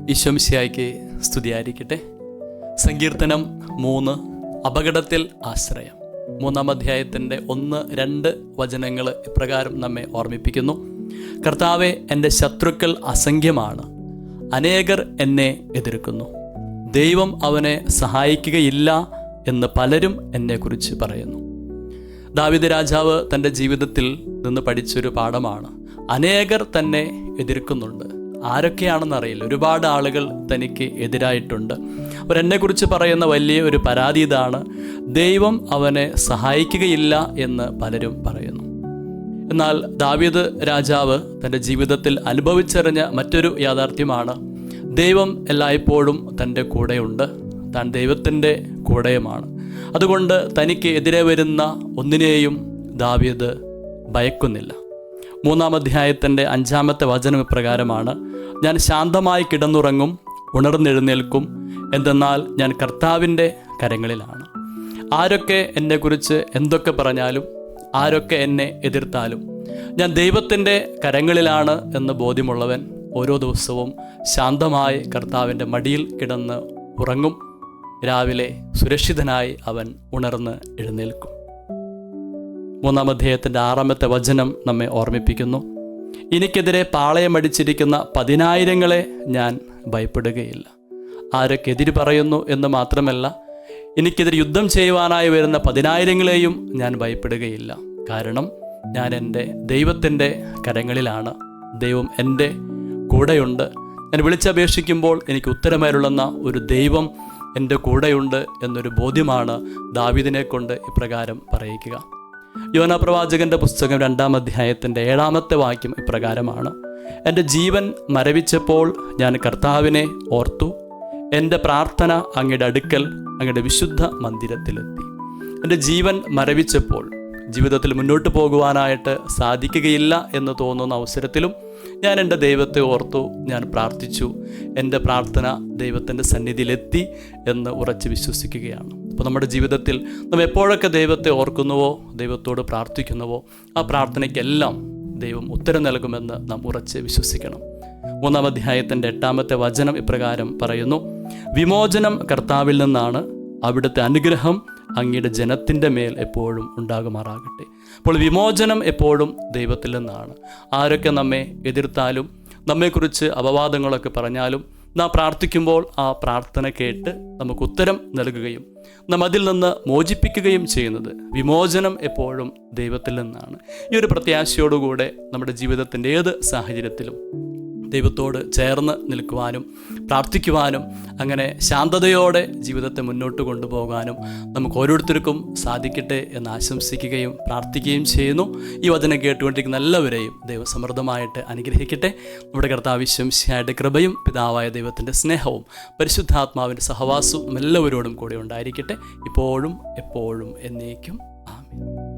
ഈശോമിശിഹായ്ക്ക് സ്തുതിയായിരിക്കട്ടെ. സങ്കീർത്തനം 3, അപകടത്തിൽ ആശ്രയം. 3-ാം അധ്യായത്തിൻ്റെ 1-2 വചനങ്ങൾ ഇപ്രകാരം നമ്മെ ഓർമ്മിപ്പിക്കുന്നു. കർത്താവെ, എൻ്റെ ശത്രുക്കൾ അസംഖ്യമാണ്, അനേകർ എന്നെ എതിർക്കുന്നു. ദൈവം അവനെ സഹായിക്കുകയില്ല എന്ന് പലരും എന്നെക്കുറിച്ച് പറയുന്നു. ദാവീദ് രാജാവ് തൻ്റെ ജീവിതത്തിൽ നിന്ന് പഠിച്ചൊരു പാഠമാണ്. അനേകർ തന്നെ എതിർക്കുന്നുണ്ട്. ആരൊക്കെയാണെന്നറിയില്ല. ഒരുപാട് ആളുകൾ തനിക്ക് എതിരായിട്ടുണ്ട്. അവരെന്നെക്കുറിച്ച് പറയുന്ന വലിയ ഒരു പരാതി ഇതാണ്: ദൈവം അവനെ സഹായിക്കുകയില്ല എന്ന് പലരും പറയുന്നു. എന്നാൽ ദാവീദ് രാജാവ് തൻ്റെ ജീവിതത്തിൽ അനുഭവിച്ചറിഞ്ഞ മറ്റൊരു യാഥാർത്ഥ്യമാണ്: ദൈവം എല്ലായ്പ്പോഴും തൻ്റെ കൂടെയുണ്ട്. താൻ ദൈവത്തിൻ്റെ കൂടെയുമാണ്. അതുകൊണ്ട് തനിക്ക് എതിരെ വരുന്ന ഒന്നിനെയും ദാവീദ് ഭയക്കുന്നില്ല. 3-ാം അധ്യായത്തിൻ്റെ 5-ാമത്തെ വചനം ഇപ്രകാരമാണ്: ഞാൻ ശാന്തമായി കിടന്നുറങ്ങും, ഉണർന്നെഴുന്നേൽക്കും, എന്തെന്നാൽ ഞാൻ കർത്താവിൻ്റെ കരങ്ങളിലാണ്. ആരൊക്കെ എന്നെക്കുറിച്ച് എന്തൊക്കെ പറഞ്ഞാലും, ആരൊക്കെ എന്നെ എതിർത്താലും, ഞാൻ ദൈവത്തിൻ്റെ കരങ്ങളിലാണ് എന്ന് ബോധ്യമുള്ളവൻ ഓരോ ദിവസവും ശാന്തമായി കർത്താവിൻ്റെ മടിയിൽ കിടന്ന് ഉറങ്ങും. രാവിലെ സുരക്ഷിതനായി അവൻ ഉണർന്ന് എഴുന്നേൽക്കും. 3-ാം അധ്യായത്തിൻ്റെ 6-ാമത്തെ വചനം നമ്മെ ഓർമ്മിപ്പിക്കുന്നു: എനിക്കെതിരെ പാളയമടിച്ചിരിക്കുന്ന 10,000-ങ്ങളെ ഞാൻ ഭയപ്പെടുകയില്ല. ആരൊക്കെ എതിര് പറയുന്നു എന്ന് മാത്രമല്ല, എനിക്കെതിരെ യുദ്ധം ചെയ്യുവാനായി വരുന്ന 10,000-ങ്ങളെയും ഞാൻ ഭയപ്പെടുകയില്ല. കാരണം ഞാൻ എൻ്റെ ദൈവത്തിൻ്റെ കരങ്ങളിലാണ്. ദൈവം എൻ്റെ കൂടെയുണ്ട്. ഞാൻ വിളിച്ചപേക്ഷിക്കുമ്പോൾ എനിക്ക് ഉത്തരമരുളുന്ന ഒരു ദൈവം എൻ്റെ കൂടെയുണ്ട് എന്നൊരു ബോധ്യമാണ് ദാവീദിനെ കൊണ്ട് ഇപ്രകാരം പറയിക്കുക. യോനാ പ്രവാചകൻ്റെ പുസ്തകം 2-ാം അധ്യായത്തിൻ്റെ 7-ാമത്തെ വാക്യം ഇപ്രകാരമാണ്: എൻ്റെ ജീവൻ മരവിച്ചപ്പോൾ ഞാൻ കർത്താവിനെ ഓർത്തു. എൻ്റെ പ്രാർത്ഥന അങ്ങയുടെ അടുക്കൽ, അങ്ങയുടെ വിശുദ്ധ മന്ദിരത്തിലെത്തി. എൻ്റെ ജീവൻ മരവിച്ചപ്പോൾ, ജീവിതത്തിൽ മുന്നോട്ട് പോകുവാനായിട്ട് സാധിക്കുകയില്ല എന്ന് തോന്നുന്ന അവസരത്തിലും ഞാൻ എൻ്റെ ദൈവത്തെ ഓർത്തു, ഞാൻ പ്രാർത്ഥിച്ചു. എൻ്റെ പ്രാർത്ഥന ദൈവത്തിൻ്റെ സന്നിധിയിലെത്തി എന്ന് ഉറച്ച് വിശ്വസിക്കുകയാണ്. അപ്പോൾ നമ്മുടെ ജീവിതത്തിൽ നാം എപ്പോഴൊക്കെ ദൈവത്തെ ഓർക്കുന്നുവോ, ദൈവത്തോട് പ്രാർത്ഥിക്കുന്നുവോ, ആ പ്രാർത്ഥനയ്ക്കെല്ലാം ദൈവം ഉത്തരം നൽകുമെന്ന് നാം ഉറച്ച് വിശ്വസിക്കണം. 3-ാം അധ്യായത്തിൻ്റെ 8-ാമത്തെ വചനം ഇപ്രകാരം പറയുന്നു: വിമോചനം കർത്താവിൽ നിന്നാണ്, അവിടുത്തെ അനുഗ്രഹം അങ്ങയുടെ ജനത്തിൻ്റെ മേൽ എപ്പോഴും ഉണ്ടാകുമാറാകട്ടെ. അപ്പോൾ വിമോചനം എപ്പോഴും ദൈവത്തിൽ നിന്നാണ്. ആരൊക്കെ നമ്മെ എതിർത്താലും, നമ്മെക്കുറിച്ച് അപവാദങ്ങളൊക്കെ പറഞ്ഞാലും, നാം പ്രാർത്ഥിക്കുമ്പോൾ ആ പ്രാർത്ഥന കേട്ട് നമുക്ക് ഉത്തരം നൽകുകയും നാം അതിൽ നിന്ന് മോചിപ്പിക്കുകയും ചെയ്യുന്നത് വിമോചനം എപ്പോഴും ദൈവത്തിൽ നിന്നാണ്. ഈ ഒരു പ്രത്യാശയോടുകൂടെ നമ്മുടെ ജീവിതത്തിൻ്റെ ഏത് സാഹചര്യത്തിലും ദൈവത്തോട് ചേർന്ന് നിൽക്കുവാനും പ്രാർത്ഥിക്കുവാനും അങ്ങനെ ശാന്തതയോടെ ജീവിതത്തെ മുന്നോട്ട് കൊണ്ടുപോകാനും നമുക്ക് ഓരോരുത്തർക്കും സാധിക്കട്ടെ എന്ന് ആശംസിക്കുകയും പ്രാർത്ഥിക്കുകയും ചെയ്യുന്നു. ഈ വചനം കേട്ടുകൊണ്ടിരിക്കുന്ന എല്ലാവരെയും ദൈവം സമൃദ്ധമായിട്ട് അനുഗ്രഹിക്കട്ടെ. നമ്മുടെ കർത്താവ് ഈശോമിശിഹായുടെ കൃപയും പിതാവായ ദൈവത്തിൻ്റെ സ്നേഹവും പരിശുദ്ധാത്മാവിൻ്റെ സഹവാസവും എല്ലാവരോടും കൂടെ ഉണ്ടായിരിക്കട്ടെ, ഇപ്പോഴും എപ്പോഴും എന്നേക്കും. ആമേൻ.